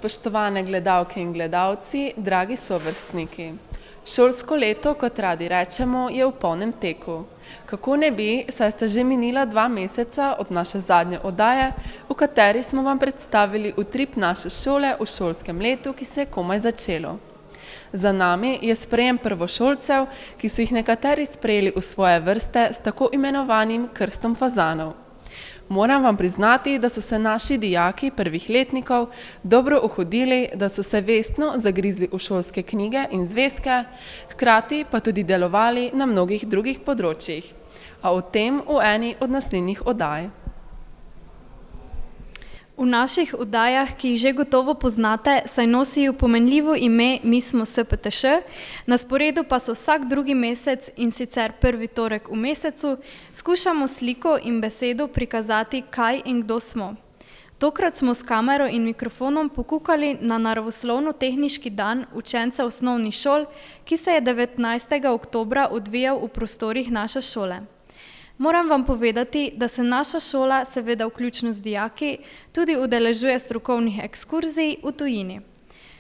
Spoštovane gledalke in gledalci, dragi sovrstniki. Šolsko leto, kot radi rečemo, je v polnem teku. Kako ne bi, saj sta že minila 2 meseca od naše zadnje oddaje, v kateri smo vam predstavili utrip naše šole v šolskem letu, ki se je komaj začelo. Za nami je sprejem prvošolcev, ki so jih nekateri sprejeli v svoje vrste s tako imenovanim krstom fazanov. Moram vam priznati, da so se naši dijaki prvih letnikov dobro uhodili, da so se vestno zagrizli v šolske knjige in zvezke, hkrati pa tudi delovali na mnogih drugih področjih. A o tem v eni od naslednjih oddaj. V naših oddajah, ki jih že gotovo poznate, saj nosijo pomenljivo ime Mi smo SPTŠ, na sporedu pa so vsak drugi mesec in sicer prvi torek v mesecu, skušamo sliko in besedo prikazati, kaj in kdo smo. Tokrat smo s kamero in mikrofonom pokukali na naravoslovno-tehniški dan učencev osnovnih šol, ki se je 19. oktobra odvijal v prostorih naše šole. Moram vam povedati, da se naša šola, seveda vključno z dijaki, tudi udeležuje strokovnih ekskurzij v tujini.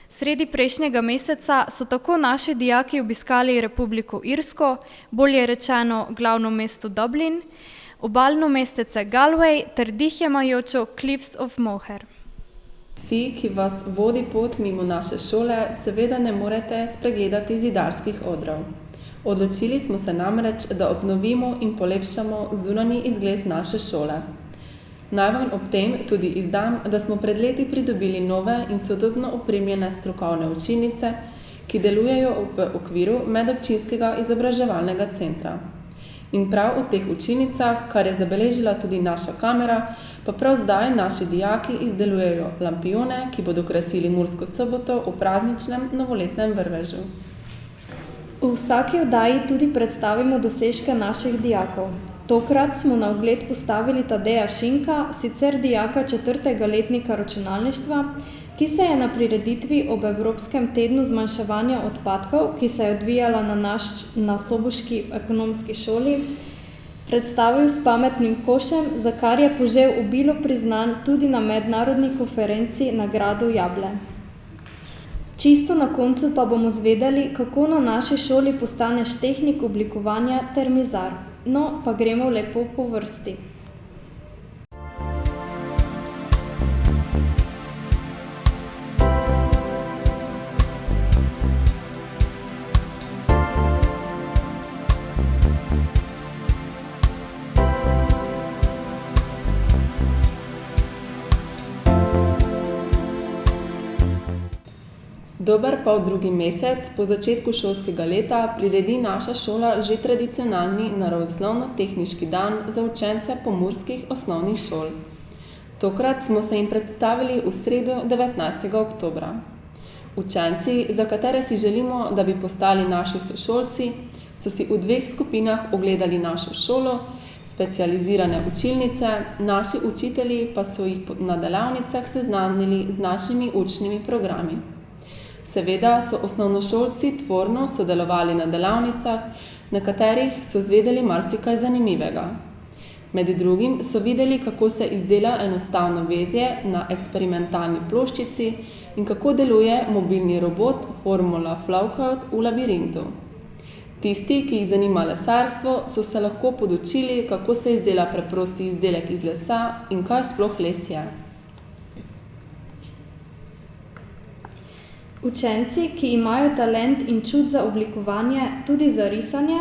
Sredi prejšnjega meseca so tako naši dijaki obiskali Republiko Irsko, bolje rečeno glavno mesto Dublin, obalno mestece Galway ter dihjemajočo Cliffs of Moher. Vsi, ki vas vodi pot mimo naše šole, seveda ne morete spregledati zidarskih odrov. Odločili smo se namreč, da obnovimo in polepšamo zunanji izgled naše šole. Naj vam ob tem tudi izdam, da smo pred leti pridobili nove in sodobno opremljene strokovne učilnice, ki delujejo v okviru medobčinskega izobraževalnega centra. In prav v teh učilnicah, kar je zabeležila tudi naša kamera, pa prav zdaj naši dijaki izdelujejo lampione, ki bodo krasili Mursko Soboto v prazničnem novoletnem vrvežu. V vsaki oddaji tudi predstavimo dosežke naših dijakov. Tokrat smo na ogled postavili Tadeja Šinka, sicer dijaka 4. letnika računalništva, ki se je na prireditvi ob Evropskem tednu zmanjševanja odpadkov, ki se je odvijala na soboški ekonomski šoli, predstavil s pametnim košem, za kar je požel obilo priznanj tudi na mednarodni konferenci na gradu Jable. Čisto na koncu pa bomo zvedeli, kako na naši šoli postaneš tehnik oblikovanja ter mizar. No, pa gremo lepo po vrsti. Dober poldrugi mesec po začetku šolskega leta priredi naša šola že tradicionalni naravoslovno-tehniški dan za učence pomurskih osnovnih šol. Tokrat smo se jim predstavili v sredo 19. oktobra. Učenci, za katere si želimo, da bi postali naši sošolci, so si v 2 skupinah ogledali našo šolo, specializirane učilnice, naši učitelji pa so jih na delavnicah seznanili z našimi učnimi programi. Seveda so osnovnošolci tvorno sodelovali na delavnicah, na katerih so zvedeli marsikaj zanimivega. Med drugim so videli, kako se izdela enostavno vezje na eksperimentalni ploščici in kako deluje mobilni robot Formula Flowcode v labirintu. Tisti, ki jih zanima lesarstvo, so se lahko podučili, kako se izdela preprosti izdelek iz lesa in kaj sploh les je. Učenci, ki imajo talent in čut za oblikovanje, tudi za risanje,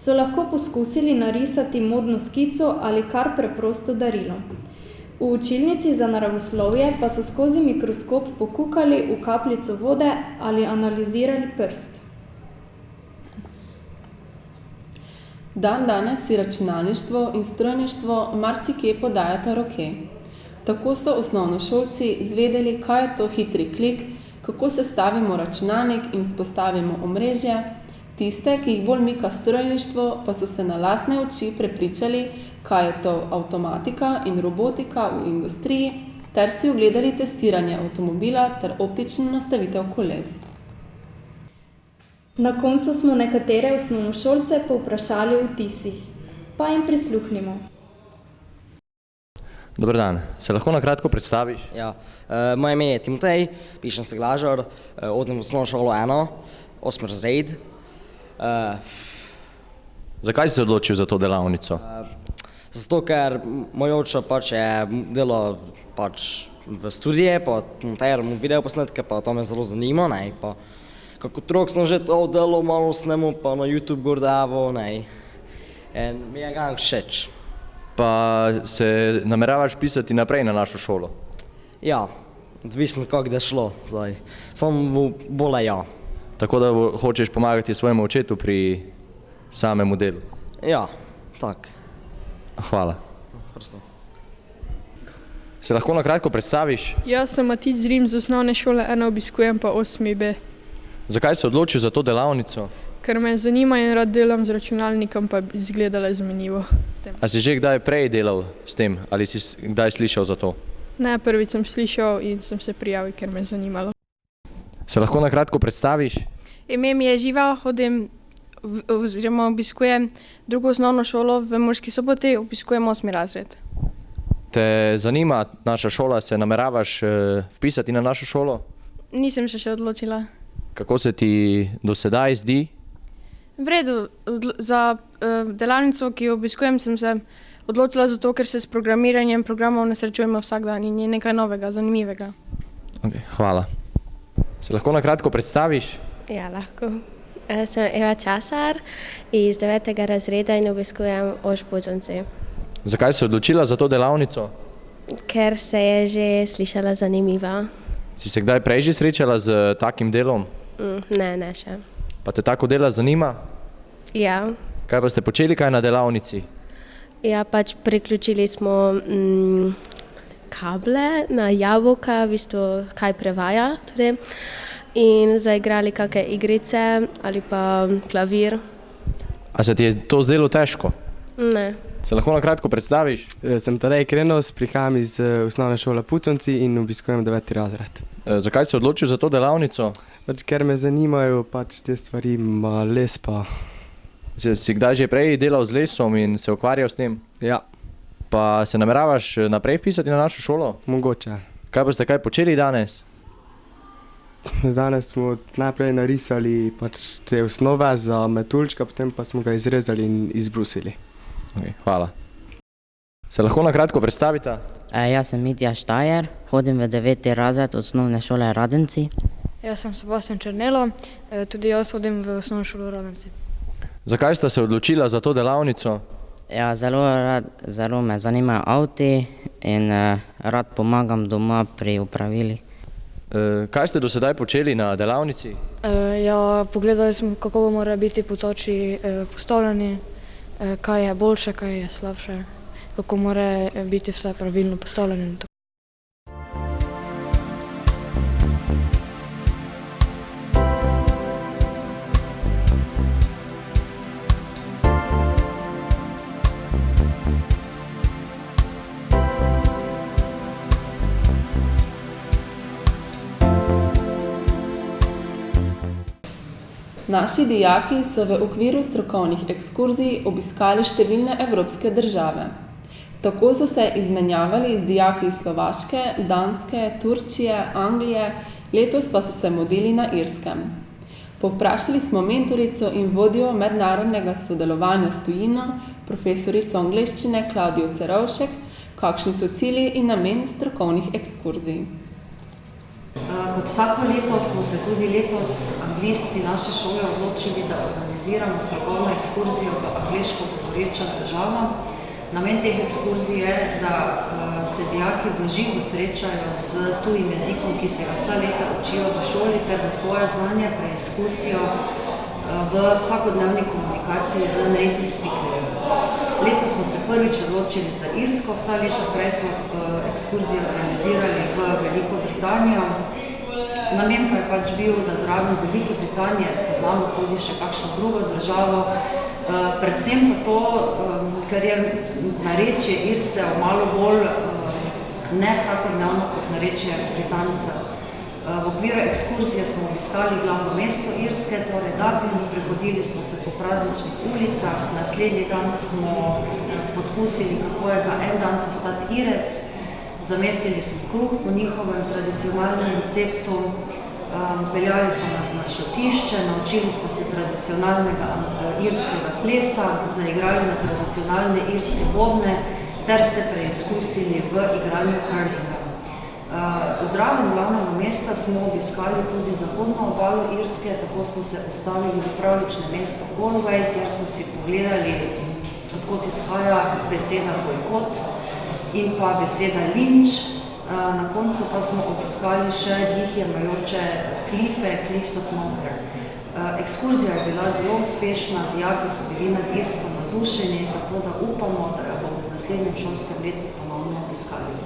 so lahko poskusili narisati modno skico ali kar preprosto darilo. V učilnici za naravoslovje pa so skozi mikroskop pokukali v kapljico vode ali analizirali prst. Danes si računalništvo in strojništvo marsikje podajata roke. Tako so osnovnošolci izvedeli, kaj je to hitri klik, kako sestavimo računalnik in vzpostavimo omrežje, Tiste, ki jih bolj mika strojništvo, pa so se na lastne oči prepričali, kaj je to avtomatika in robotika v industriji, ter si ogledali testiranje avtomobila ter optično nastavitev koles. Na koncu smo nekatere osnovnošolce povprašali o vtisih, pa jim prisluhnimo. Dober dan, se lahko na kratko predstaviš? Ja, moje ime je Timotej, pišem se Glažar, hodim v osnovno šolo 1, 8. razred. Zakaj si se odločil za to delavnico? Zato, ker moj oče pač je delal pač v studije, pa monteral videoposnetke, pa to me zelo zanima, ne, pa kako otrok sem že to delal, malo snemu, pa na YouTube gor daval, ne, in mi je gang všeč. Pa se nameravaš pisati naprej na našo šolo? Ja, odvisno kako da šlo zdaj, samo bolj ja. Tako da hočeš pomagati svojemu očetu pri samemu delu? Ja, tak. Hvala. Prosim. Se lahko na kratko predstaviš? Jaz sem Matic Zrim z osnovne šole 1, obiskujem pa 8B. Zakaj si odločil za to delavnico? Ker me zanima in rad delam z računalnikom, pa bi izgledalo zanimivo. A si že kdaj prej delal s tem ali si kdaj slišal za to? Ne, prvič sem slišal in sem se prijavil, ker me je zanimalo. Se lahko na kratko predstaviš? Ime mi je Živa, hodim oziroma obiskujem drugo osnovno šolo v Murski Soboti, obiskujem 8. razred. Te zanima naša šola, se nameravaš vpisati na našo šolo? Nisem še odločila. Kako se ti do sedaj zdi? V redu, za delavnico, ki jo obiskujem, sem se odločila zato, ker se s programiranjem programov ne srečujemo vsak dan in je nekaj novega, zanimivega. Okay, hvala. Se lahko na kratko predstaviš? Ja, lahko. Sem Eva Časar iz 9. razreda in obiskujem Oš-Budzonci. Zakaj si odločila za to delavnico? Ker se je že slišala zanimiva. Si se kdaj prej že srečala z takim delom? Ne še. Pa te tako dela zanima? Ja. Kaj pa ste počeli kaj na delavnici? Ja, pač priključili smo kable na jabolka, v bistvu kaj prevaja tudi. In zaigrali kakšne igrice ali pa klavir. A se ti je to zdelo težko? Ne. Se lahko na kratko predstaviš? Sem Tadej Krenos, prihajam iz osnovne šole Puconci in obiskujem 9. razred. Zakaj si odločil za to delavnico? Ker me zanimajo pač te stvari, les pa. Si kdaj že prej delal z lesom in se ukvarjal s tem? Ja. Pa se nameravaš naprej vpisati na našo šolo? Mogoče. Kaj pa ste kaj počeli danes? Danes smo najprej narisali pač te osnove za metuljčka, potem pa smo ga izrezali in izbrusili. Okay, hvala. Se lahko na kratko predstavita? Jaz sem Mitja Štajer, hodim v 9. razred osnovne šole Radenci. Jaz sem Sebastian Černelo, tudi jaz hodim v osnovno šolo Radenci. Zakaj sta se odločila za to delavnico? Ja, zelo me zanimajo avti in rad pomagam doma pri opravilih. Kaj ste do sedaj počeli na delavnici? Ja, pogledali smo, kako morajo biti potoči postavljeni, kaj je boljše, kaj je slabše, kako mora biti vse pravilno postavljeno. Naši dijaki so v okviru strokovnih ekskurzij obiskali številne evropske države. Tako so se izmenjavali z dijaki iz Slovaške, Danske, Turčije, Anglije, letos pa so se mudili na Irskem. Povprašali smo mentorico in vodjo mednarodnega sodelovanja s tujino, profesorico angleščine Klaudijo Cerovšek, kakšni so cilji in namen strokovnih ekskurzij. Kot vsako leto smo se tudi letos anglisti naše šole odločili, da organiziramo strokovno ekskurzijo v angleško govoreča država. Namen teh ekskurzij je, da se dijaki v živo srečajo z tujim jezikom, ki se ga vsa leta učijo v šoli, ter da svoje znanje preizkusijo v vsakodnevni komunikaciji z native speakerjem. Letos smo se prvič odločili za Irsko, vsa leta prej smo ekskurzije organizirali v Veliko Britanijo. Namen pa je pač bil, da zraven Velike Britanije spoznamo tudi še kakšno drugo državo, predvsem pa to, ker je narečje Ircev malo bolj ne vsakodnevno kot narečje Britancev. V okviru ekskurzije smo obiskali glavno mesto Irske, torej Dublin, sprehodili smo se po prazničnih ulicah, naslednji dan smo poskusili, kako je za en dan postati Irec, zamesili smo kruh po njihovem tradicionalnem receptu, peljali so nas na šotišče, naučili smo se tradicionalnega irskega plesa, zaigrali na tradicionalne irske bobne ter se preizkusili v igranju hurlinga. Zraven glavnega mesta smo obiskali tudi zahodno obalo Irske, tako smo se ustavili v pravličnem mestu Galway, kjer smo si pogledali, odkot izhaja beseda bojkot in pa beseda linč. Na koncu pa smo obiskali še dihjemajoče klife, Cliffs of Moher. Ekskurzija je bila zelo uspešna, dijaki so bili nad Irsko navdušeni, tako da upamo, da jo bomo v naslednjem šolskem letu ponovno obiskali.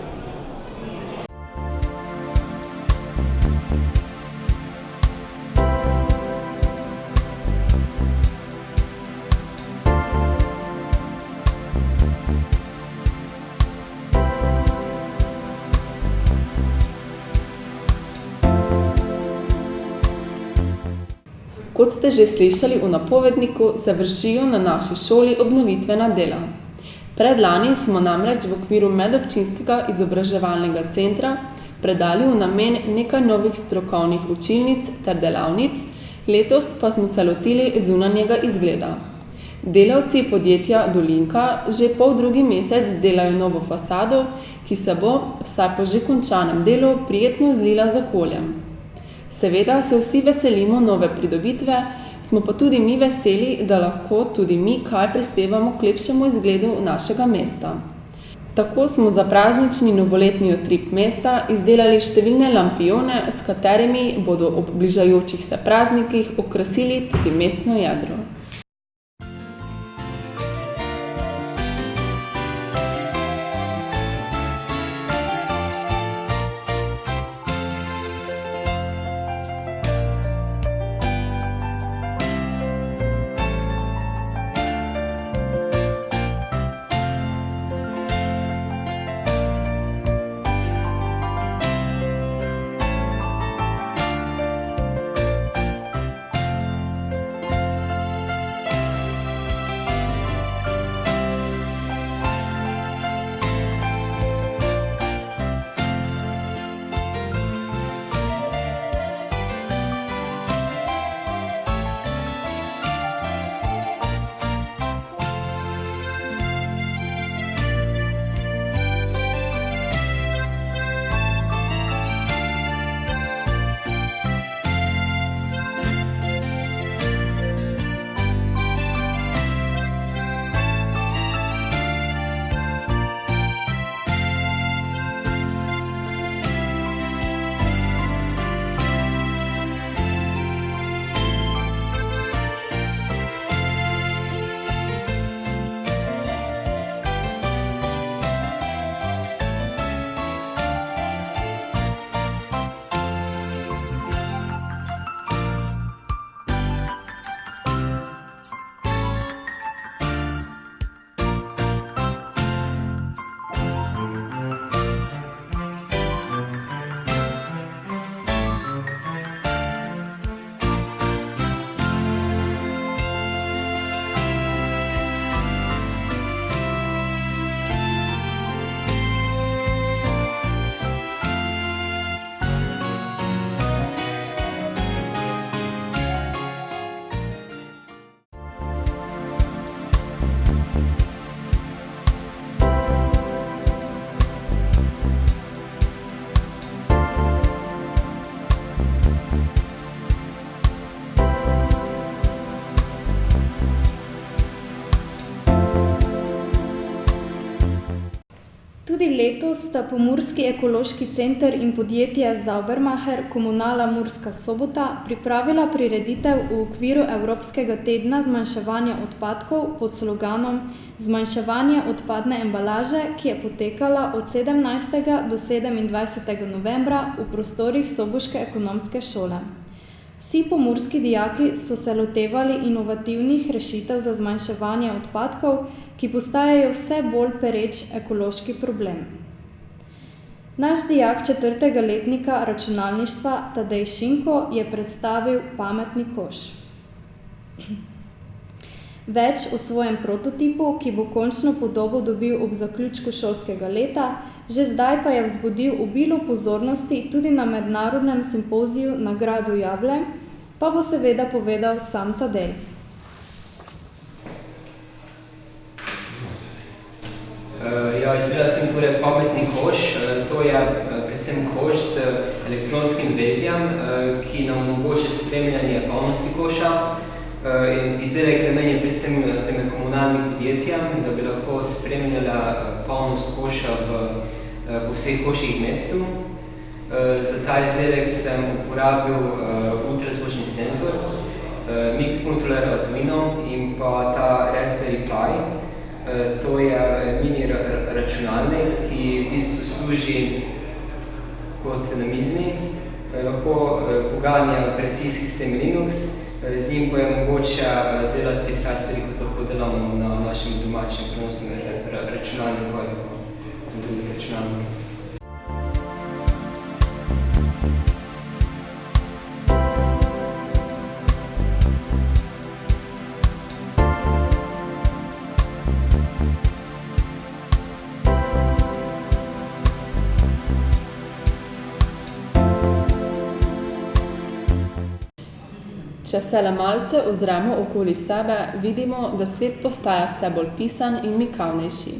Kot ste že slišali v napovedniku, se vršijo na naši šoli obnovitvena dela. Predlani smo namreč v okviru medobčinskega izobraževalnega centra predali v namen nekaj novih strokovnih učilnic ter delavnic, letos pa smo se lotili zunanjega izgleda. Delavci podjetja Dolinka že poldrugi mesec delajo novo fasado, ki se bo, vsaj po že končanem delu, prijetno zlila z okoljem. Seveda se vsi veselimo nove pridobitve, smo pa tudi mi veseli, da lahko tudi mi kaj prispevamo k lepšemu izgledu našega mesta. Tako smo za praznični novoletni utrip mesta izdelali številne lampione, s katerimi bodo ob bližajočih se praznikih okrasili tudi mestno jedro. Tudi letos sta Pomurski ekološki center in podjetje Saubermacher Komunala Murska Sobota pripravila prireditev v okviru Evropskega tedna zmanjševanja odpadkov pod sloganom Zmanjševanje odpadne embalaže, ki je potekala od 17. do 27. novembra v prostorih Soboške ekonomske šole. Vsi pomurski dijaki so se lotevali inovativnih rešitev za zmanjševanje odpadkov, ki postajajo vse bolj pereč ekološki problem. Naš dijak 4. letnika računalništva Tadej Šinko je predstavil pametni koš. Več o svojem prototipu, ki bo končno podobo dobil ob zaključku šolskega leta, že zdaj pa je vzbudil obilo pozornosti tudi na mednarodnem simpoziju na gradu Jable, pa bo seveda povedal sam Tadej. Izdelal sem torej pametni koš. To je predvsem koš s elektronskim vezjem, ki nam omogoča spremljanje polnosti koša. Izdelek namenjen predvsem komunalnim podjetjem, da bi lahko spremljala polnost koša po vseh koših v mestu. Za ta izdelek sem uporabil ultrazvočni senzor, mikrokontroler Arduino in pa ta Raspberry Pi. To je mini računalnik, ki v bistvu služi kot namiznik, lahko poganja operacijski sistem Linux, z njim pa je mogoče delati vse stvari, kot lahko delamo na našem domačem prenosnem računalniku ali na drugih računalnikih. Če se le malce ozremo okoli sebe, vidimo, da svet postaja vse bolj pisan in mikavnejši.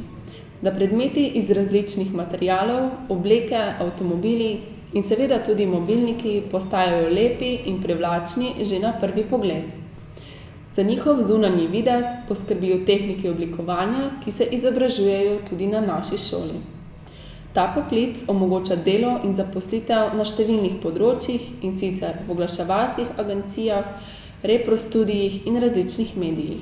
Da predmeti iz različnih materialov, obleke, avtomobili in seveda tudi mobilniki postajajo lepi in privlačni že na prvi pogled. Za njihov zunanji videz poskrbijo tehniki oblikovanja, ki se izobražujejo tudi na naši šoli. Ta poklic omogoča delo in zaposlitev na številnih področjih, in sicer v oglaševalskih agencijah, reprostudijih in različnih medijih.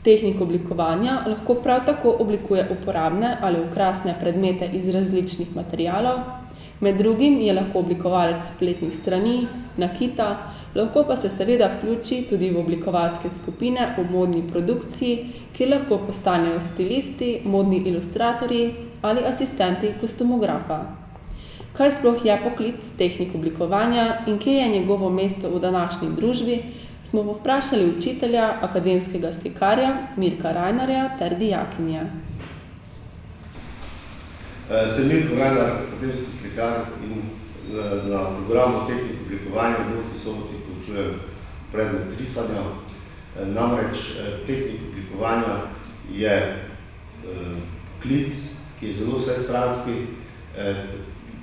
Tehnik oblikovanja lahko prav tako oblikuje uporabne ali okrasne predmete iz različnih materialov, med drugim je lahko oblikovalec spletnih strani, nakita, lahko pa se seveda vključi tudi v oblikovalske skupine v modni produkciji, kjer lahko postanejo stilisti, modni ilustratorji ali asistenti kostumografa. Kaj sploh je poklic tehnik oblikovanja in kje je njegovo mesto v današnji družbi, smo vprašali učitelja, akademskega slikarja Mirka Rajnarja ter dijakinje. Sem Mirko Rajnar, akademski slikar in na programu tehnik oblikovanja v Murski Soboti poučujem predmet risanja. Namreč tehnik oblikovanja je poklic, ki je zelo vsestranski.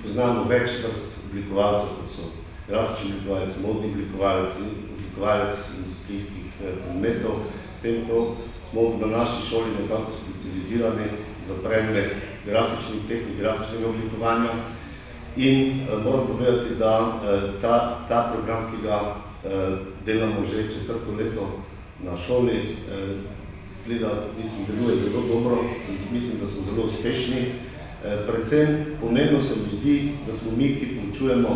Poznamo več vrst oblikovalcev, kot so grafični oblikovalec, modni oblikovalec in oblikovalec industrijskih predmetov. S tem, ko smo na naši šoli nekako specializirani za predmet grafičnih tehnik, grafičnega oblikovanja. In moram povedati, da ta program, ki ga delamo že 4. leto na šoli, deluje zelo dobro in mislim, da smo zelo uspešni. Predvsem pomembno se mi zdi, da smo mi, ki poučujemo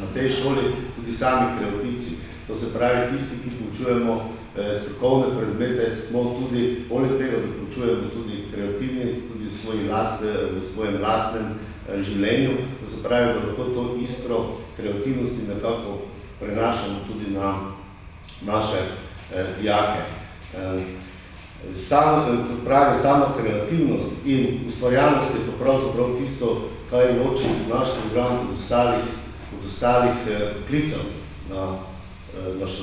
na tej šoli, tudi sami kreativci. To se pravi, tisti, ki poučujemo strokovne predmete, smo tudi, poleg tega, da poučujemo tudi kreativni, tudi v svojem lastnem življenju. To se pravi, da lahko to iskro kreativnosti nekako prenašamo tudi na naše dijake. Kot pravi, sama kreativnost in ustvarjalnost je pa pravzaprav tisto, kaj loči naš program od ostalih poklicev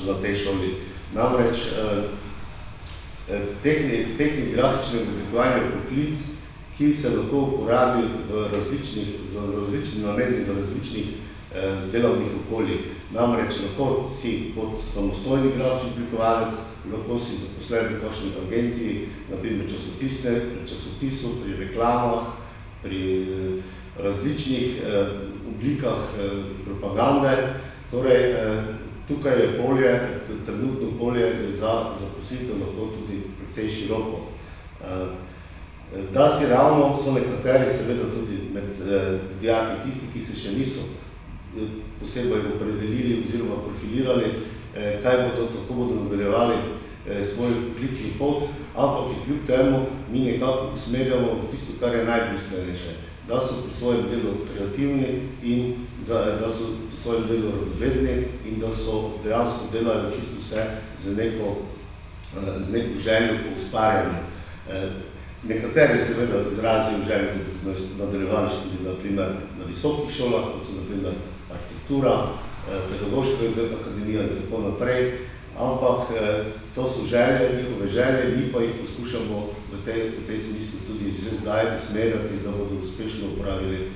na tej šoli. Namreč tehnik grafičnega oblikovanja je poklic, ki se lahko uporabi za različni namen in v različnih delovnih okoljih. Namreč lahko si kot samostojni grafični oblikovalec, lahko si zaposlen v kakšni agenciji, na primer časopisu, pri reklamah, pri različnih oblikah propagande. Torej, tukaj je polje, trenutno polje za zaposlitev lahko tudi precej široko. Da si ravno so nekateri, seveda tudi med dijaki, tisti, ki se še niso posebej opredelili oziroma profilirali, kako bodo nadaljevali svoj poklicni pot, ampak kljub temu mi nekako usmerjamo v tisto, kar je najbistvenejše, da so pri svojem delu kreativni in da so pri svojem delu radovedni in da so dejansko delajo čisto vse z neko željo po ustvarjanju. Nekateri seveda izrazijo željo, da bi nadaljevali študij na visokih šolah, kot so naprimer arhitektura, pedagoška akademija in tako naprej, ampak to so želje, njihove želje, mi pa jih poskušamo v tej smislu tudi že zdaj usmerjati, da bodo uspešno upravili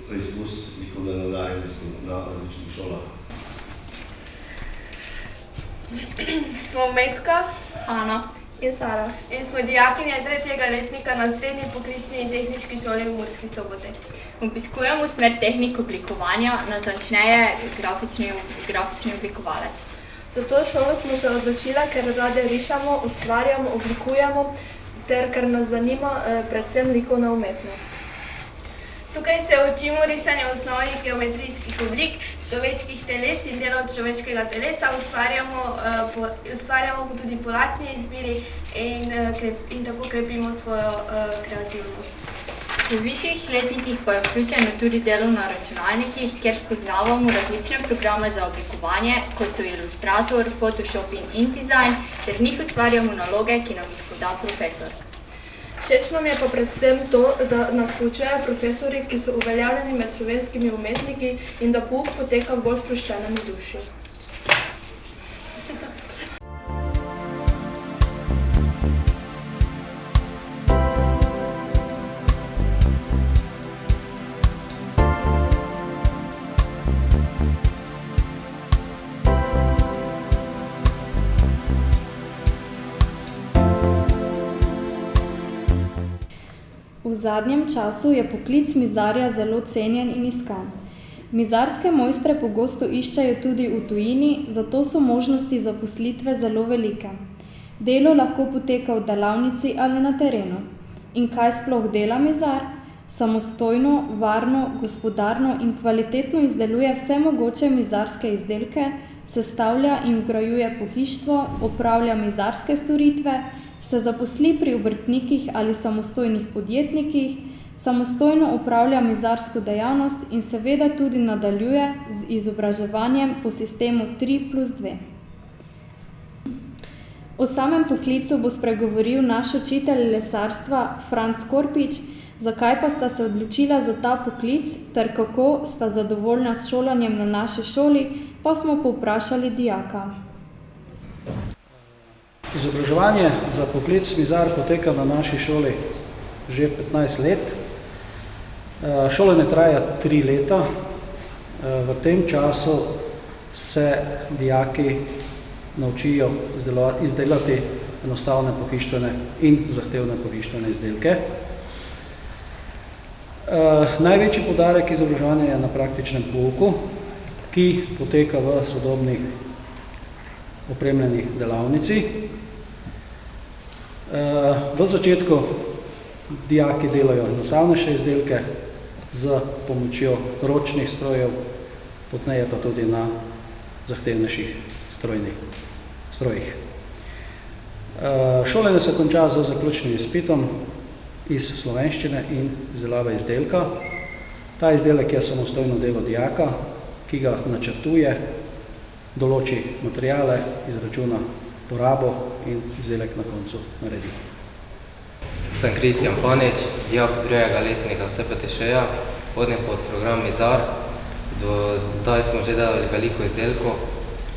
preizkus likovne nadarjenosti na različnih šolah. Smo Metka, Ana in Sara in smo dijakinje 3. letnika na Srednji poklicni in tehniški šoli v Murski Soboti. Obiskujemo smer tehnik oblikovanja, natančneje grafični oblikovalec. Za to šolo smo se odločila, ker rade rišemo, ustvarjamo, oblikujemo ter ker nas zanima predvsem likovna umetnost. Tukaj se učimo risanja osnovnih geometrijskih oblik, človeških teles in delov človeškega telesa, ustvarjamo tudi po lastni izbiri in tako krepimo svojo kreativnost. V višjih letnikih pa je vključeno tudi delo na računalnikih, kjer spoznavamo različne programe za oblikovanje, kot so Illustrator, Photoshop in InDesign, ter v njih ustvarjamo naloge, ki nam jih poda profesor. Všeč nam je pa predvsem to, da nas poučujejo profesorji, ki so uveljavljeni med slovenskimi umetniki in da pouk poteka v bolj sproščenem vzdušju. V zadnjem času je poklic mizarja zelo cenjen in iskan. Mizarske mojstre pogosto iščejo tudi v tujini, zato so možnosti zaposlitve zelo velike. Delo lahko poteka v delavnici ali na terenu. In kaj sploh dela mizar? Samostojno, varno, gospodarno in kvalitetno izdeluje vse mogoče mizarske izdelke, sestavlja in vgrajuje pohištvo, opravlja mizarske storitve, se zaposli pri obrtnikih ali samostojnih podjetnikih, samostojno opravlja mizarsko dejavnost in seveda tudi nadaljuje z izobraževanjem po sistemu 3+2. O samem poklicu bo spregovoril naš učitelj lesarstva Franc Korpič, zakaj pa sta se odločila za ta poklic ter kako sta zadovoljna s šolanjem na naši šoli, pa smo povprašali dijaka. Izobraževanje za poklic mizar poteka na naši šoli že 15 let. Šolanje traja 3 leta. V tem času se dijaki naučijo izdelati enostavne pohištvene in zahtevne pohištvene izdelke. Največji poudarek izobraževanja je na praktičnem pouku, ki poteka v sodobni opremljeni delavnici. V začetku dijaki delajo enostavnejše izdelke z pomočjo ročnih strojev, potneje pa tudi na zahtevnejših strojih. Šolanje se konča z zaključnim izpitom iz slovenščine in izdelave izdelka. Ta izdelek je samostojno delo dijaka, ki ga načrtuje, določi materiale, izračuna porabo in izdelek na koncu naredi. Sem Kristjan Panič, dijak 2. letnika SPTŠ-ja, hodim pod program Mizar. Do zdaj smo že delali veliko izdelkov,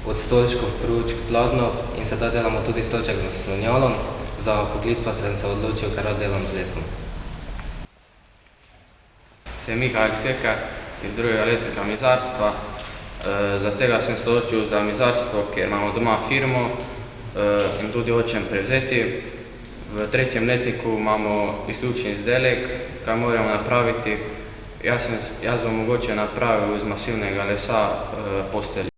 od stolčkov, pručk, pladnov in sedaj delamo tudi stolček z naslonjalom. Za poklic pa sem se odločil, ker rad delam z lesom. Sem Mihajl Seker iz 2. letnika mizarstva. Zaradi tega sem se odločil za mizarstvo, ker imamo doma firmo in tudi hočem prevzeti. V v 3. letniku imamo izključen izdelek, kaj moramo napraviti. Jaz bom mogoče napravil iz masivnega lesa postelj.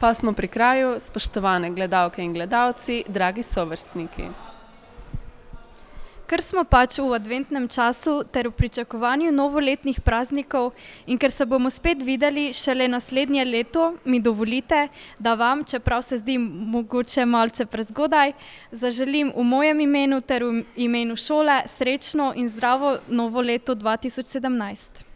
Pa smo pri kraju, spoštovane gledalke in gledalci, dragi sovrstniki. Ker smo pač v adventnem času ter v pričakovanju novoletnih praznikov in ker se bomo spet videli šele naslednje leto, mi dovolite, da vam, čeprav se zdi mogoče malce prezgodaj, zaželim v mojem imenu ter v imenu šole srečno in zdravo novo leto 2017.